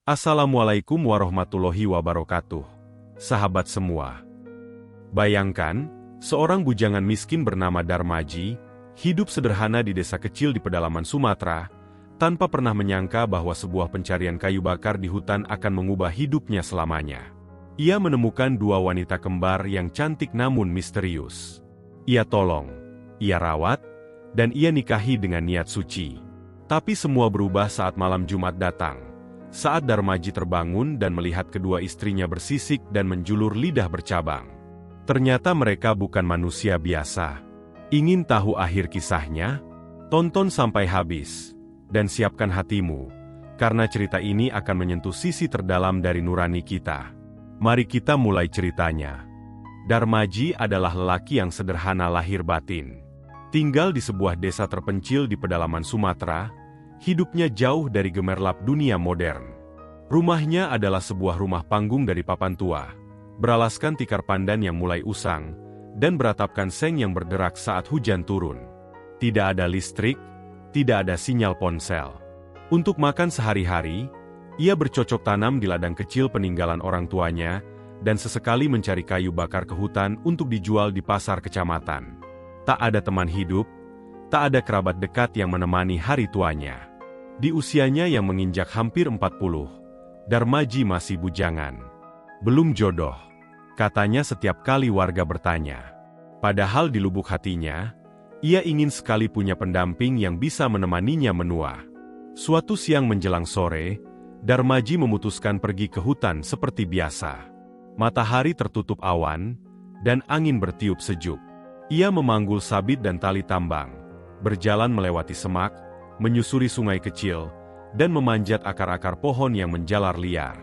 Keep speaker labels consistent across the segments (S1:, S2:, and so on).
S1: Assalamualaikum warahmatullahi wabarakatuh. Sahabat semua. Bayangkan, seorang bujangan miskin bernama Darmaji, hidup sederhana di desa kecil di pedalaman Sumatera, tanpa pernah menyangka bahwa sebuah pencarian kayu bakar di hutan akan mengubah hidupnya selamanya. Ia menemukan dua wanita kembar yang cantik namun misterius. Ia tolong, ia rawat, dan ia nikahi dengan niat suci. Tapi semua berubah saat malam Jumat datang. Saat Darmaji terbangun dan melihat kedua istrinya bersisik dan menjulur lidah bercabang. Ternyata mereka bukan manusia biasa. Ingin tahu akhir kisahnya? Tonton sampai habis, dan siapkan hatimu, karena cerita ini akan menyentuh sisi terdalam dari nurani kita. Mari kita mulai ceritanya. Darmaji adalah lelaki yang sederhana lahir batin. Tinggal di sebuah desa terpencil di pedalaman Sumatera, hidupnya jauh dari gemerlap dunia modern. Rumahnya adalah sebuah rumah panggung dari papan tua, beralaskan tikar pandan yang mulai usang, dan beratapkan seng yang berderak saat hujan turun. Tidak ada listrik, tidak ada sinyal ponsel. Untuk makan sehari-hari, ia bercocok tanam di ladang kecil peninggalan orang tuanya, dan sesekali mencari kayu bakar ke hutan untuk dijual di pasar kecamatan. Tak ada teman hidup, tak ada kerabat dekat yang menemani hari tuanya. Di usianya yang menginjak hampir 40, Darmaji masih bujangan. Belum jodoh, katanya setiap kali warga bertanya. Padahal di lubuk hatinya, ia ingin sekali punya pendamping yang bisa menemaninya menua. Suatu siang menjelang sore, Darmaji memutuskan pergi ke hutan seperti biasa. Matahari tertutup awan, dan angin bertiup sejuk. Ia memanggul sabit dan tali tambang, berjalan melewati semak, menyusuri sungai kecil, dan memanjat akar-akar pohon yang menjalar liar.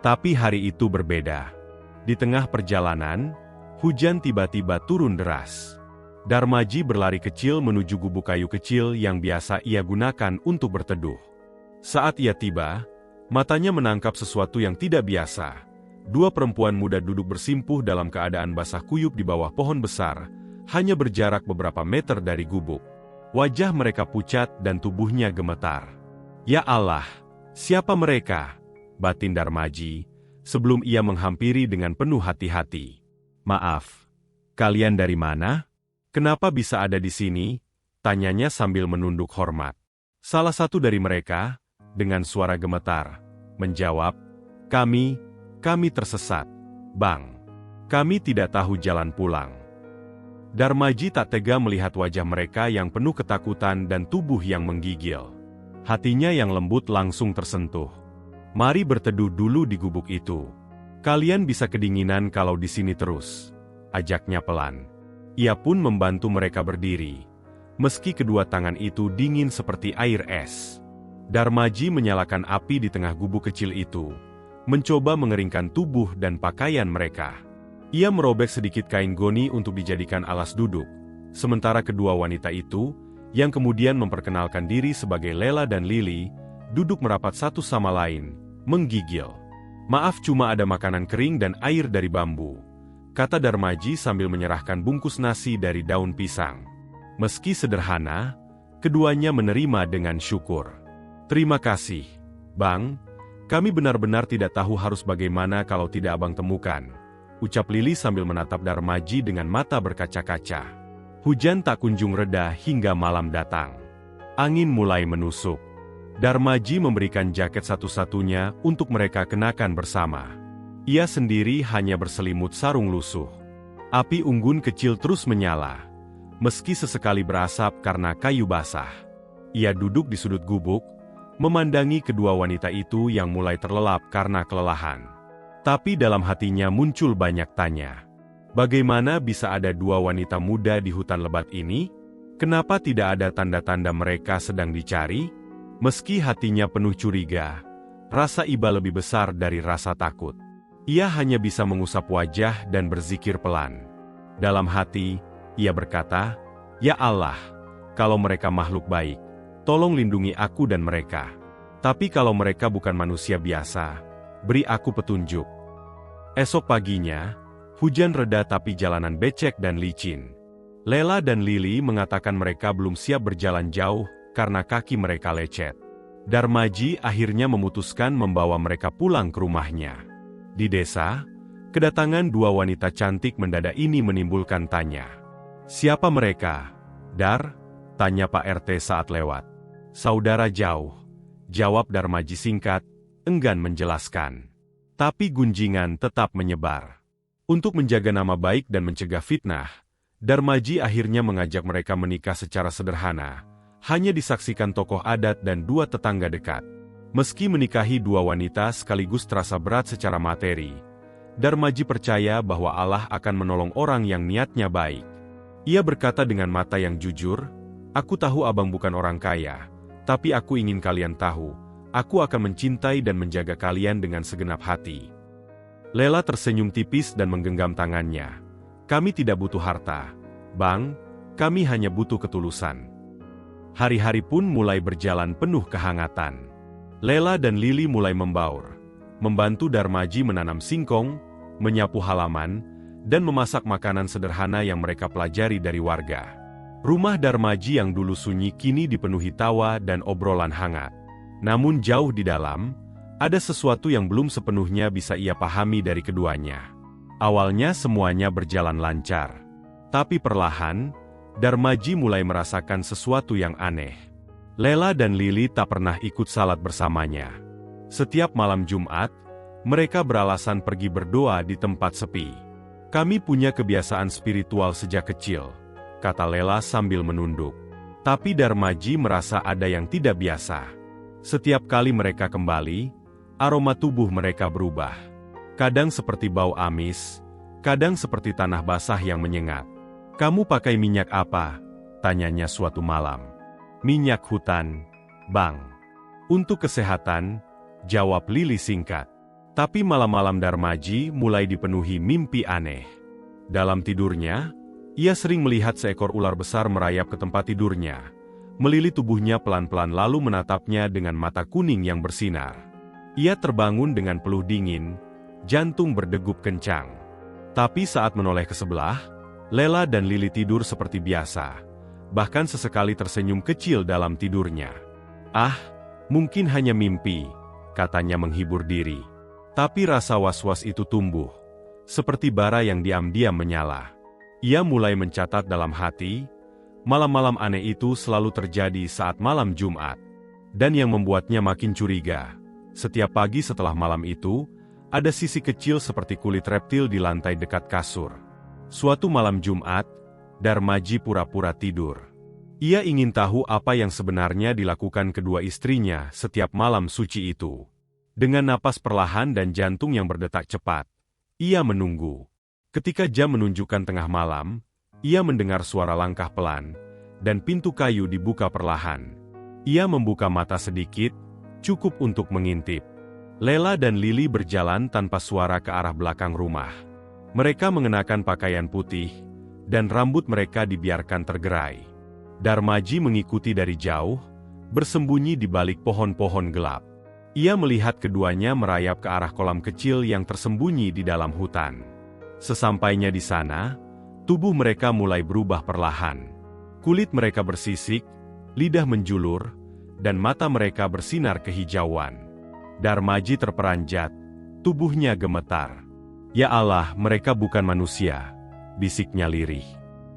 S1: Tapi hari itu berbeda. Di tengah perjalanan, hujan tiba-tiba turun deras. Darmaji berlari kecil menuju gubuk kayu kecil yang biasa ia gunakan untuk berteduh. Saat ia tiba, matanya menangkap sesuatu yang tidak biasa. Dua perempuan muda duduk bersimpuh dalam keadaan basah kuyup di bawah pohon besar, hanya berjarak beberapa meter dari gubuk. Wajah mereka pucat dan tubuhnya gemetar. Ya Allah, siapa mereka? Batin Darmaji, sebelum ia menghampiri dengan penuh hati-hati. Maaf, kalian dari mana? Kenapa bisa ada di sini? Tanyanya sambil menunduk hormat. Salah satu dari mereka, dengan suara gemetar, menjawab, Kami tersesat, Bang. Kami tidak tahu jalan pulang. Darmaji tak tega melihat wajah mereka yang penuh ketakutan dan tubuh yang menggigil. Hatinya yang lembut langsung tersentuh. Mari berteduh dulu di gubuk itu. Kalian bisa kedinginan kalau di sini terus, ajaknya pelan. Ia pun membantu mereka berdiri, meski kedua tangan itu dingin seperti air es. Darmaji menyalakan api di tengah gubuk kecil itu, mencoba mengeringkan tubuh dan pakaian mereka. Ia merobek sedikit kain goni untuk dijadikan alas duduk, sementara kedua wanita itu, yang kemudian memperkenalkan diri sebagai Lela dan Lili, duduk merapat satu sama lain, menggigil. Maaf, cuma ada makanan kering dan air dari bambu, kata Darmaji sambil menyerahkan bungkus nasi dari daun pisang. Meski sederhana, keduanya menerima dengan syukur. Terima kasih, Bang. Kami benar-benar tidak tahu harus bagaimana kalau tidak Abang temukan, ucap Lili sambil menatap Darmaji dengan mata berkaca-kaca. Hujan tak kunjung reda hingga malam datang. Angin mulai menusuk. Darmaji memberikan jaket satu-satunya untuk mereka kenakan bersama. Ia sendiri hanya berselimut sarung lusuh. Api unggun kecil terus menyala, meski sesekali berasap karena kayu basah. Ia duduk di sudut gubuk, memandangi kedua wanita itu yang mulai terlelap karena kelelahan. Tapi dalam hatinya muncul banyak tanya. Bagaimana bisa ada dua wanita muda di hutan lebat ini? Kenapa tidak ada tanda-tanda mereka sedang dicari? Meski hatinya penuh curiga, rasa iba lebih besar dari rasa takut. Ia hanya bisa mengusap wajah dan berzikir pelan. Dalam hati, ia berkata, Ya Allah, kalau mereka makhluk baik, tolong lindungi aku dan mereka. Tapi kalau mereka bukan manusia biasa, beri aku petunjuk. Esok paginya, hujan reda tapi jalanan becek dan licin. Lela dan Lili mengatakan mereka belum siap berjalan jauh karena kaki mereka lecet. Darmaji akhirnya memutuskan membawa mereka pulang ke rumahnya. Di desa, kedatangan dua wanita cantik mendadak ini menimbulkan tanya. "Siapa mereka, Dar?" tanya Pak RT saat lewat. "Saudara jauh," jawab Darmaji singkat, enggan menjelaskan. Tapi gunjingan tetap menyebar. Untuk menjaga nama baik dan mencegah fitnah, Darmaji akhirnya mengajak mereka menikah secara sederhana, hanya disaksikan tokoh adat dan dua tetangga dekat. Meski menikahi dua wanita sekaligus terasa berat secara materi, Darmaji percaya bahwa Allah akan menolong orang yang niatnya baik. Ia berkata dengan mata yang jujur, "Aku tahu abang bukan orang kaya, tapi aku ingin kalian tahu, aku akan mencintai dan menjaga kalian dengan segenap hati." Lela tersenyum tipis dan menggenggam tangannya. "Kami tidak butuh harta, Bang, kami hanya butuh ketulusan." Hari-hari pun mulai berjalan penuh kehangatan. Lela dan Lili mulai membaur, membantu Darmaji menanam singkong, menyapu halaman, dan memasak makanan sederhana yang mereka pelajari dari warga. Rumah Darmaji yang dulu sunyi kini dipenuhi tawa dan obrolan hangat. Namun jauh di dalam, ada sesuatu yang belum sepenuhnya bisa ia pahami dari keduanya. Awalnya semuanya berjalan lancar. Tapi perlahan, Darmaji mulai merasakan sesuatu yang aneh. Lela dan Lili tak pernah ikut salat bersamanya. Setiap malam Jumat, mereka beralasan pergi berdoa di tempat sepi. "Kami punya kebiasaan spiritual sejak kecil," kata Lela sambil menunduk. Tapi Darmaji merasa ada yang tidak biasa. Setiap kali mereka kembali, aroma tubuh mereka berubah. Kadang seperti bau amis, kadang seperti tanah basah yang menyengat. "Kamu pakai minyak apa?" tanyanya suatu malam. "Minyak hutan, Bang." "Untuk kesehatan," jawab Lili singkat. Tapi malam-malam Darmaji mulai dipenuhi mimpi aneh. Dalam tidurnya, ia sering melihat seekor ular besar merayap ke tempat tidurnya, melilit tubuhnya pelan-pelan lalu menatapnya dengan mata kuning yang bersinar. Ia terbangun dengan peluh dingin, jantung berdegup kencang. Tapi saat menoleh ke sebelah, Lela dan Lili tidur seperti biasa, bahkan sesekali tersenyum kecil dalam tidurnya. "Ah, mungkin hanya mimpi," katanya menghibur diri. Tapi rasa was-was itu tumbuh, seperti bara yang diam-diam menyala. Ia mulai mencatat dalam hati, malam-malam aneh itu selalu terjadi saat malam Jumat. Dan yang membuatnya makin curiga, setiap pagi setelah malam itu, ada sisi kecil seperti kulit reptil di lantai dekat kasur. Suatu malam Jumat, Darmaji pura-pura tidur. Ia ingin tahu apa yang sebenarnya dilakukan kedua istrinya setiap malam suci itu. Dengan napas perlahan dan jantung yang berdetak cepat, ia menunggu. Ketika jam menunjukkan tengah malam, ia mendengar suara langkah pelan, dan pintu kayu dibuka perlahan. Ia membuka mata sedikit, cukup untuk mengintip. Lela dan Lili berjalan tanpa suara ke arah belakang rumah. Mereka mengenakan pakaian putih, dan rambut mereka dibiarkan tergerai. Darmaji mengikuti dari jauh, bersembunyi di balik pohon-pohon gelap. Ia melihat keduanya merayap ke arah kolam kecil yang tersembunyi di dalam hutan. Sesampainya di sana, tubuh mereka mulai berubah perlahan. Kulit mereka bersisik, lidah menjulur, dan mata mereka bersinar kehijauan. Darmaji terperanjat, tubuhnya gemetar. "Ya Allah, mereka bukan manusia," bisiknya lirih.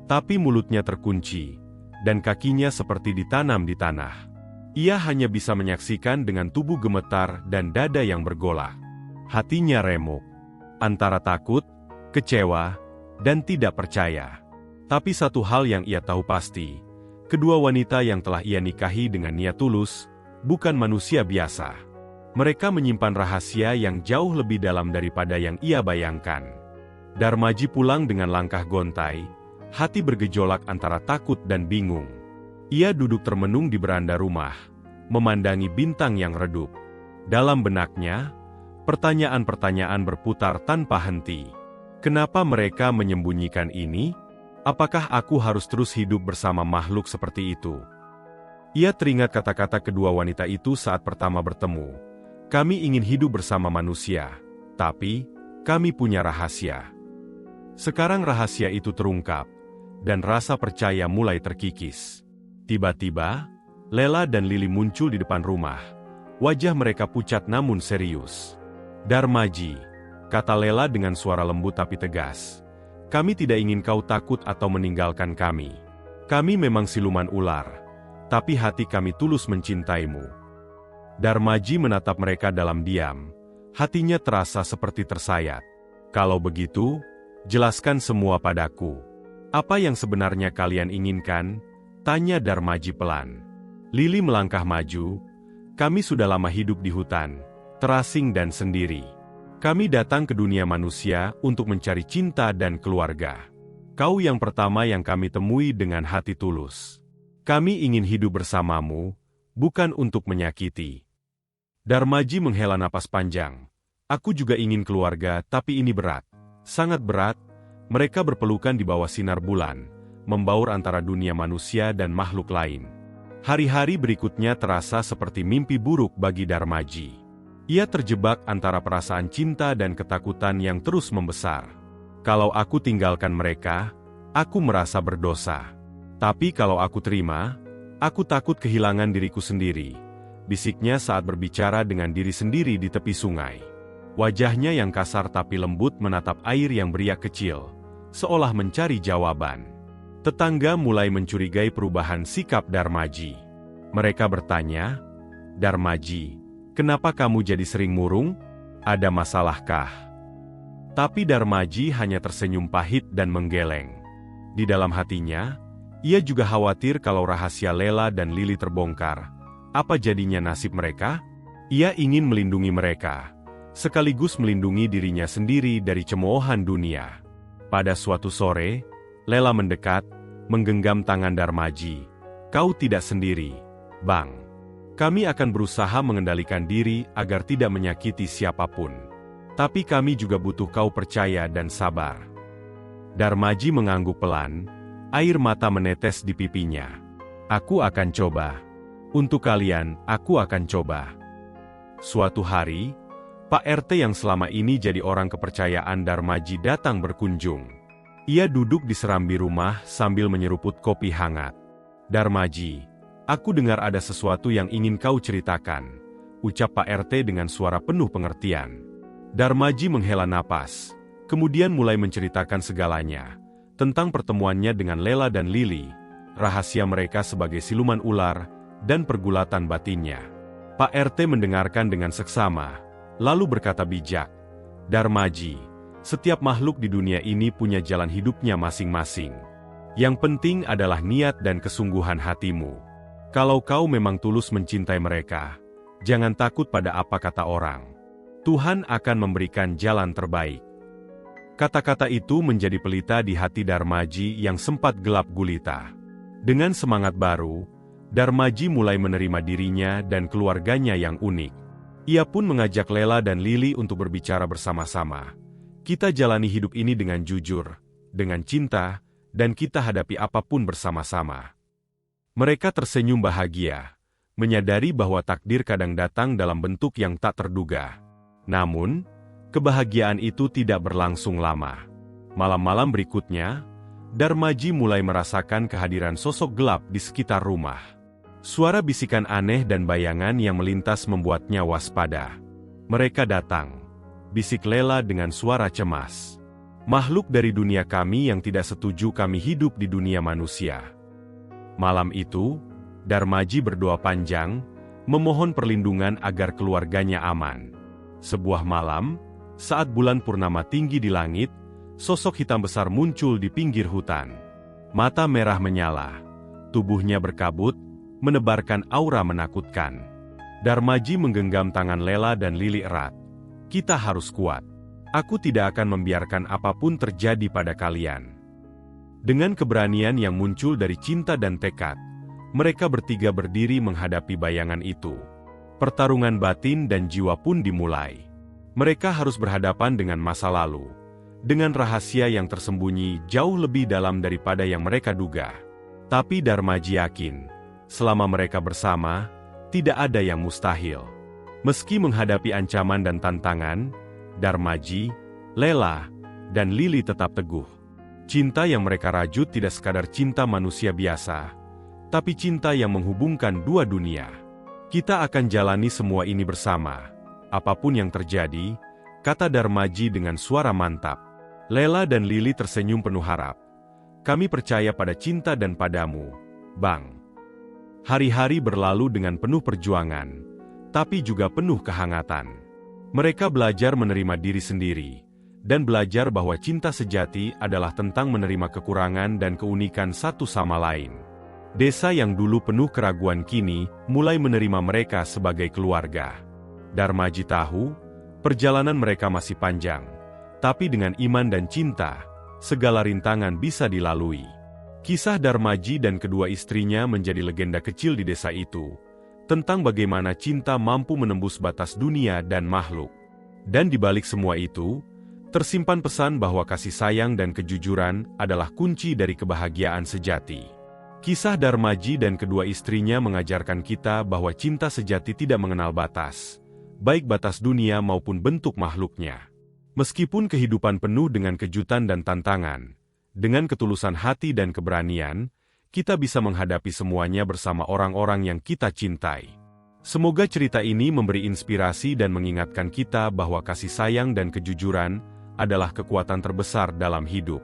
S1: Tapi mulutnya terkunci, dan kakinya seperti ditanam di tanah. Ia hanya bisa menyaksikan dengan tubuh gemetar dan dada yang bergolak. Hatinya remuk, antara takut, kecewa, dan tidak percaya. Tapi satu hal yang ia tahu pasti, kedua wanita yang telah ia nikahi dengan niat tulus, bukan manusia biasa. Mereka menyimpan rahasia yang jauh lebih dalam daripada yang ia bayangkan. Darmaji pulang dengan langkah gontai, hati bergejolak antara takut dan bingung. Ia duduk termenung di beranda rumah, memandangi bintang yang redup. Dalam benaknya, pertanyaan-pertanyaan berputar tanpa henti. Kenapa mereka menyembunyikan ini? Apakah aku harus terus hidup bersama makhluk seperti itu? Ia teringat kata-kata kedua wanita itu saat pertama bertemu. "Kami ingin hidup bersama manusia, tapi kami punya rahasia." Sekarang rahasia itu terungkap, dan rasa percaya mulai terkikis. Tiba-tiba, Lela dan Lili muncul di depan rumah, Wajah mereka pucat namun serius. "Darmaji," kata Lela dengan suara lembut tapi tegas. "Kami tidak ingin kau takut atau meninggalkan kami. Kami memang siluman ular, tapi hati kami tulus mencintaimu." Darmaji menatap mereka dalam diam. Hatinya terasa seperti tersayat. "Kalau begitu, jelaskan semua padaku. Apa yang sebenarnya kalian inginkan?" tanya Darmaji pelan. Lili melangkah maju. "Kami sudah lama hidup di hutan, terasing dan sendiri. Kami datang ke dunia manusia untuk mencari cinta dan keluarga. Kau yang pertama yang kami temui dengan hati tulus. Kami ingin hidup bersamamu, bukan untuk menyakiti." Darmaji menghela napas panjang. "Aku juga ingin keluarga, tapi ini berat. Sangat berat." Mereka berpelukan di bawah sinar bulan, membaur antara dunia manusia dan makhluk lain. Hari-hari berikutnya terasa seperti mimpi buruk bagi Darmaji. Ia terjebak antara perasaan cinta dan ketakutan yang terus membesar. "Kalau aku tinggalkan mereka, aku merasa berdosa. Tapi kalau aku terima, aku takut kehilangan diriku sendiri," bisiknya saat berbicara dengan diri sendiri di tepi sungai. Wajahnya yang kasar tapi lembut menatap air yang beriak kecil, seolah mencari jawaban. Tetangga mulai mencurigai perubahan sikap Darmaji. Mereka bertanya, "Darmaji, kenapa kamu jadi sering murung? Ada masalahkah?" Tapi Darmaji hanya tersenyum pahit dan menggeleng. Di dalam hatinya, ia juga khawatir kalau rahasia Lela dan Lili terbongkar. Apa jadinya nasib mereka? Ia ingin melindungi mereka, sekaligus melindungi dirinya sendiri dari cemoohan dunia. Pada suatu sore, Lela mendekat, menggenggam tangan Darmaji. "Kau tidak sendiri, Bang. Kami akan berusaha mengendalikan diri agar tidak menyakiti siapapun. Tapi kami juga butuh kau percaya dan sabar." Darmaji mengangguk pelan, air mata menetes di pipinya. "Aku akan coba. Untuk kalian, aku akan coba." Suatu hari, Pak RT yang selama ini jadi orang kepercayaan Darmaji datang berkunjung. Ia duduk di serambi rumah sambil menyeruput kopi hangat. "Darmaji, aku dengar ada sesuatu yang ingin kau ceritakan," ucap Pak RT dengan suara penuh pengertian. Darmaji menghela napas, kemudian mulai menceritakan segalanya, tentang pertemuannya dengan Lela dan Lili, rahasia mereka sebagai siluman ular, dan pergulatan batinnya. Pak RT mendengarkan dengan seksama, lalu berkata bijak, "Darmaji, setiap makhluk di dunia ini punya jalan hidupnya masing-masing. Yang penting adalah niat dan kesungguhan hatimu. Kalau kau memang tulus mencintai mereka, jangan takut pada apa kata orang. Tuhan akan memberikan jalan terbaik." Kata-kata itu menjadi pelita di hati Darmaji yang sempat gelap gulita. Dengan semangat baru, Darmaji mulai menerima dirinya dan keluarganya yang unik. Ia pun mengajak Lela dan Lili untuk berbicara bersama-sama. "Kita jalani hidup ini dengan jujur, dengan cinta, dan kita hadapi apapun bersama-sama." Mereka tersenyum bahagia, menyadari bahwa takdir kadang datang dalam bentuk yang tak terduga. Namun, kebahagiaan itu tidak berlangsung lama. Malam-malam berikutnya, Darmaji mulai merasakan kehadiran sosok gelap di sekitar rumah. Suara bisikan aneh dan bayangan yang melintas membuatnya waspada. "Mereka datang," bisik Lela dengan suara cemas. "Makhluk dari dunia kami yang tidak setuju kami hidup di dunia manusia." Malam itu, Darmaji berdoa panjang, memohon perlindungan agar keluarganya aman. Sebuah malam, saat bulan purnama tinggi di langit, sosok hitam besar muncul di pinggir hutan. Mata merah menyala, tubuhnya berkabut, menebarkan aura menakutkan. Darmaji menggenggam tangan Lela dan Lili erat. "Kita harus kuat. Aku tidak akan membiarkan apapun terjadi pada kalian." Dengan keberanian yang muncul dari cinta dan tekad, mereka bertiga berdiri menghadapi bayangan itu. Pertarungan batin dan jiwa pun dimulai. Mereka harus berhadapan dengan masa lalu, dengan rahasia yang tersembunyi jauh lebih dalam daripada yang mereka duga. Tapi Darmaji yakin, selama mereka bersama, tidak ada yang mustahil. Meski menghadapi ancaman dan tantangan, Darmaji, Lela, dan Lili tetap teguh. Cinta yang mereka rajut tidak sekadar cinta manusia biasa, tapi cinta yang menghubungkan dua dunia. Kita akan jalani semua ini bersama. Apapun yang terjadi, kata Darmaji dengan suara mantap. Lela dan Lili tersenyum penuh harap. Kami percaya pada cinta dan padamu, Bang. Hari-hari berlalu dengan penuh perjuangan, tapi juga penuh kehangatan. Mereka belajar menerima diri sendiri, dan belajar bahwa cinta sejati adalah tentang menerima kekurangan dan keunikan satu sama lain. Desa yang dulu penuh keraguan kini mulai menerima mereka sebagai keluarga. Darmaji tahu, perjalanan mereka masih panjang, tapi dengan iman dan cinta, segala rintangan bisa dilalui. Kisah Darmaji dan kedua istrinya menjadi legenda kecil di desa itu, tentang bagaimana cinta mampu menembus batas dunia dan makhluk. Dan di balik semua itu, tersimpan pesan bahwa kasih sayang dan kejujuran adalah kunci dari kebahagiaan sejati. Kisah Darmaji dan kedua istrinya mengajarkan kita bahwa cinta sejati tidak mengenal batas, baik batas dunia maupun bentuk makhluknya. Meskipun kehidupan penuh dengan kejutan dan tantangan, dengan ketulusan hati dan keberanian, kita bisa menghadapi semuanya bersama orang-orang yang kita cintai. Semoga cerita ini memberi inspirasi dan mengingatkan kita bahwa kasih sayang dan kejujuran adalah kekuatan terbesar dalam hidup.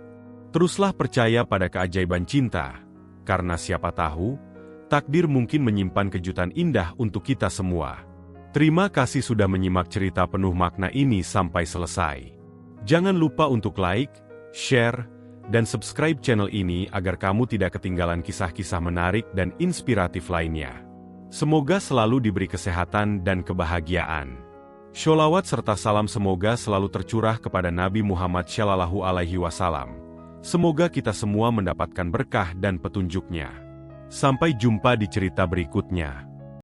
S1: Teruslah percaya pada keajaiban cinta, karena siapa tahu, takdir mungkin menyimpan kejutan indah untuk kita semua. Terima kasih sudah menyimak cerita penuh makna ini sampai selesai. Jangan lupa untuk like, share, dan subscribe channel ini agar kamu tidak ketinggalan kisah-kisah menarik dan inspiratif lainnya. Semoga selalu diberi kesehatan dan kebahagiaan. Sholawat serta salam semoga selalu tercurah kepada Nabi Muhammad SAW. Semoga kita semua mendapatkan berkah dan petunjuknya. Sampai jumpa di cerita berikutnya.